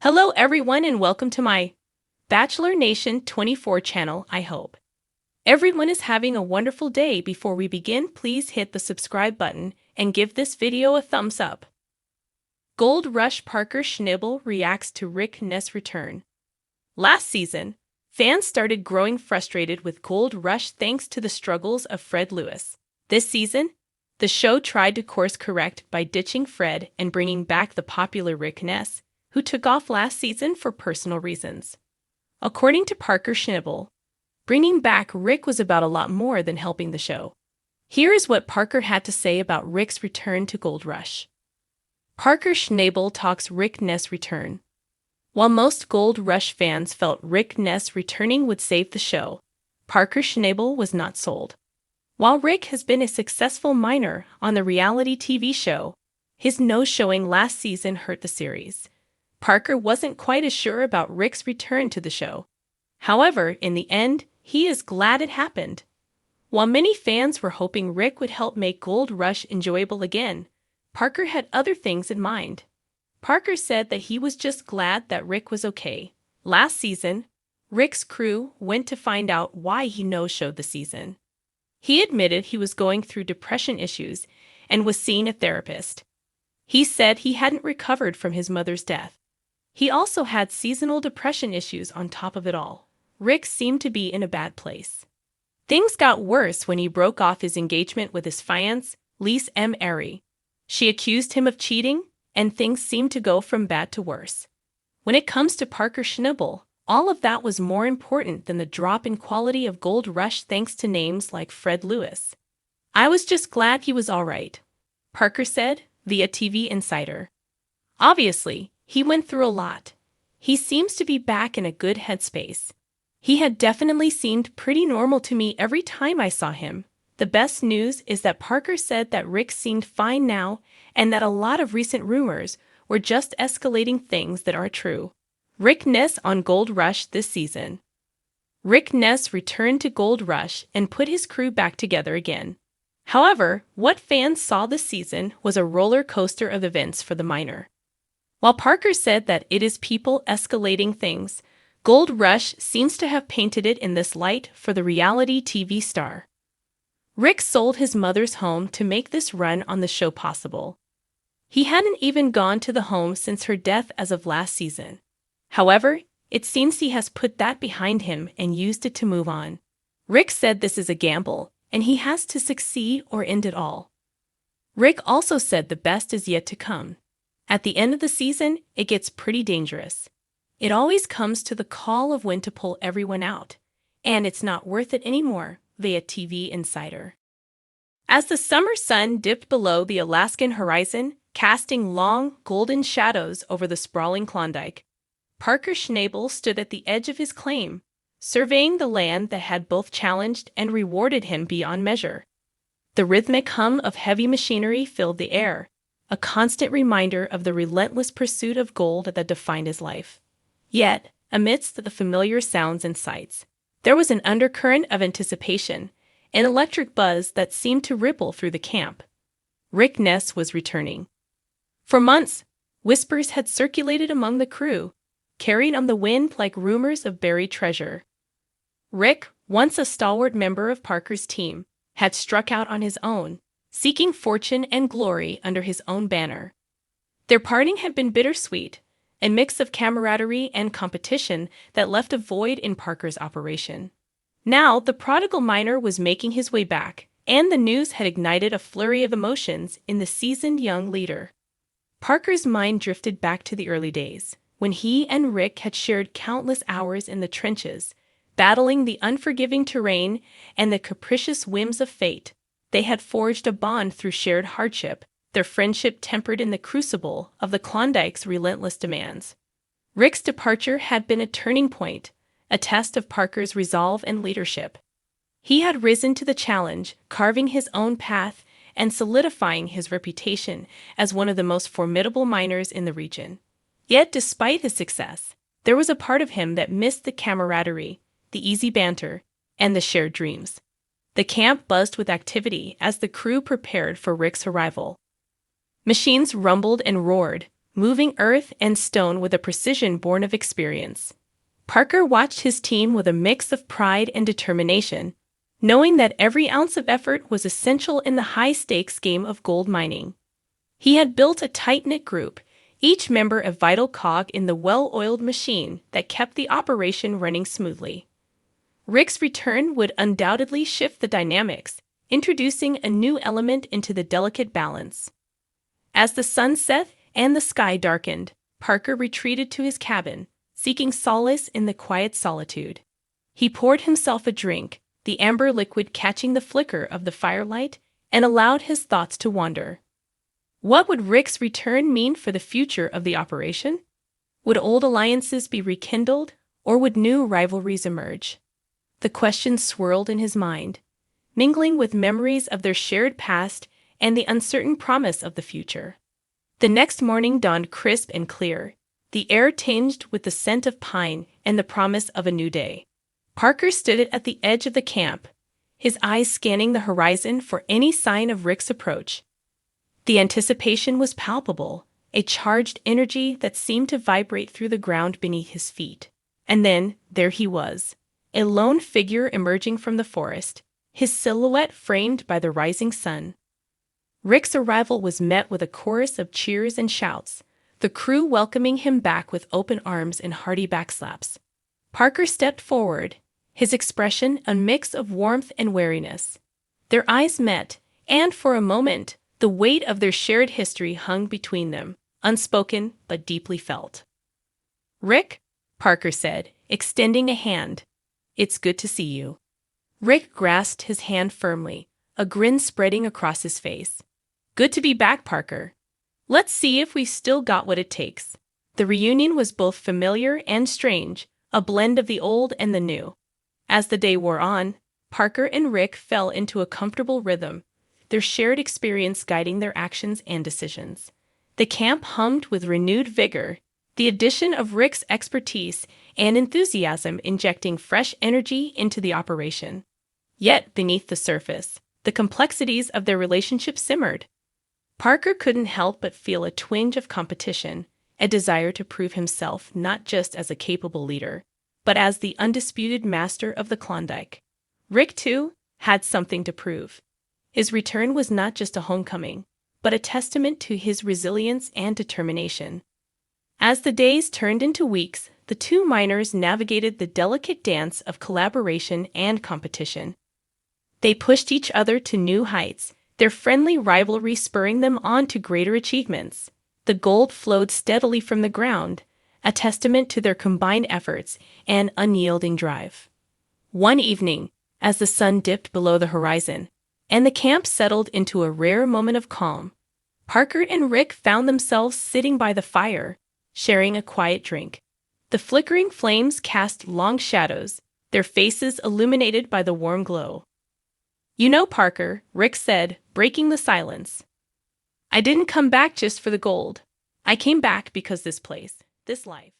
Hello everyone and welcome to my Bachelor Nation 24 channel. I hope everyone is having a wonderful day. Before we begin, please hit the subscribe button and give this video a thumbs up. Gold Rush Parker Schnabel reacts to Rick Ness' return. Last season, fans started growing frustrated with Gold Rush thanks to the struggles of Fred Lewis. This season, the show tried to course correct by ditching Fred and bringing back the popular Rick Ness, who took off last season for personal reasons. According to Parker Schnabel, bringing back Rick was about a lot more than helping the show. Here is what Parker had to say about Rick's return to Gold Rush. Parker Schnabel talks Rick Ness' return. While most Gold Rush fans felt Rick Ness returning would save the show, Parker Schnabel was not sold. While Rick has been a successful miner on the reality TV show, his no-showing last season hurt the series. Parker wasn't quite as sure about Rick's return to the show. However, in the end, he is glad it happened. While many fans were hoping Rick would help make Gold Rush enjoyable again, Parker had other things in mind. Parker said that he was just glad that Rick was okay. Last season, Rick's crew went to find out why he no-showed the season. He admitted he was going through depression issues and was seeing a therapist. He said he hadn't recovered from his mother's death. He also had seasonal depression issues on top of it all. Rick seemed to be in a bad place. Things got worse when he broke off his engagement with his fiancée, Lise M. Airy. She accused him of cheating, and things seemed to go from bad to worse. When it comes to Parker Schnabel, all of that was more important than the drop in quality of Gold Rush thanks to names like Fred Lewis. "I was just glad he was all right," Parker said via TV Insider. Obviously, he went through a lot. He seems to be back in a good headspace. "He had definitely seemed pretty normal to me every time I saw him." The best news is that Parker said that Rick seemed fine now and that a lot of recent rumors were just escalating things that are true. Rick Ness on Gold Rush this season. Rick Ness returned to Gold Rush and put his crew back together again. However, what fans saw this season was a roller coaster of events for the miner. While Parker said that it is people escalating things, Gold Rush seems to have painted it in this light for the reality TV star. Rick sold his mother's home to make this run on the show possible. He hadn't even gone to the home since her death as of last season. However, it seems he has put that behind him and used it to move on. Rick said this is a gamble, and he has to succeed or end it all. Rick also said the best is yet to come. At the end of the season, it gets pretty dangerous. It always comes to the call of when to pull everyone out, and it's not worth it anymore, via TV Insider. As the summer sun dipped below the Alaskan horizon, casting long, golden shadows over the sprawling Klondike, Parker Schnabel stood at the edge of his claim, surveying the land that had both challenged and rewarded him beyond measure. The rhythmic hum of heavy machinery filled the air, a constant reminder of the relentless pursuit of gold that defined his life. Yet, amidst the familiar sounds and sights, there was an undercurrent of anticipation, an electric buzz that seemed to ripple through the camp. Rick Ness was returning. For months, whispers had circulated among the crew, carried on the wind like rumors of buried treasure. Rick, once a stalwart member of Parker's team, had struck out on his own, seeking fortune and glory under his own banner. Their parting had been bittersweet, a mix of camaraderie and competition that left a void in Parker's operation. Now, the prodigal miner was making his way back, and the news had ignited a flurry of emotions in the seasoned young leader. Parker's mind drifted back to the early days, when he and Rick had shared countless hours in the trenches, battling the unforgiving terrain and the capricious whims of fate. They had forged a bond through shared hardship, their friendship tempered in the crucible of the Klondike's relentless demands. Rick's departure had been a turning point, a test of Parker's resolve and leadership. He had risen to the challenge, carving his own path and solidifying his reputation as one of the most formidable miners in the region. Yet, despite his success, there was a part of him that missed the camaraderie, the easy banter, and the shared dreams. The camp buzzed with activity as the crew prepared for Rick's arrival. Machines rumbled and roared, moving earth and stone with a precision born of experience. Parker watched his team with a mix of pride and determination, knowing that every ounce of effort was essential in the high-stakes game of gold mining. He had built a tight-knit group, each member a vital cog in the well-oiled machine that kept the operation running smoothly. Rick's return would undoubtedly shift the dynamics, introducing a new element into the delicate balance. As the sun set and the sky darkened, Parker retreated to his cabin, seeking solace in the quiet solitude. He poured himself a drink, the amber liquid catching the flicker of the firelight, and allowed his thoughts to wander. What would Rick's return mean for the future of the operation? Would old alliances be rekindled, or would new rivalries emerge? The questions swirled in his mind, mingling with memories of their shared past and the uncertain promise of the future. The next morning dawned crisp and clear, the air tinged with the scent of pine and the promise of a new day. Parker stood at the edge of the camp, his eyes scanning the horizon for any sign of Rick's approach. The anticipation was palpable, a charged energy that seemed to vibrate through the ground beneath his feet. And then, there he was, a lone figure emerging from the forest, his silhouette framed by the rising sun. Rick's arrival was met with a chorus of cheers and shouts, the crew welcoming him back with open arms and hearty backslaps. Parker stepped forward, his expression a mix of warmth and wariness. Their eyes met, and for a moment, the weight of their shared history hung between them, unspoken but deeply felt. "Rick," Parker said, extending a hand. "It's good to see you." Rick grasped his hand firmly, a grin spreading across his face. "Good to be back, Parker. Let's see if we've still got what it takes." The reunion was both familiar and strange, a blend of the old and the new. As the day wore on, Parker and Rick fell into a comfortable rhythm, their shared experience guiding their actions and decisions. The camp hummed with renewed vigor, the addition of Rick's expertise and enthusiasm injecting fresh energy into the operation. Yet, beneath the surface, the complexities of their relationship simmered. Parker couldn't help but feel a twinge of competition, a desire to prove himself not just as a capable leader, but as the undisputed master of the Klondike. Rick, too, had something to prove. His return was not just a homecoming, but a testament to his resilience and determination. As the days turned into weeks, the two miners navigated the delicate dance of collaboration and competition. They pushed each other to new heights, their friendly rivalry spurring them on to greater achievements. The gold flowed steadily from the ground, a testament to their combined efforts and unyielding drive. One evening, as the sun dipped below the horizon, and the camp settled into a rare moment of calm, Parker and Rick found themselves sitting by the fire, sharing a quiet drink. The flickering flames cast long shadows, their faces illuminated by the warm glow. "You know, Parker," Rick said, breaking the silence, "I didn't come back just for the gold. I came back because this place, this life,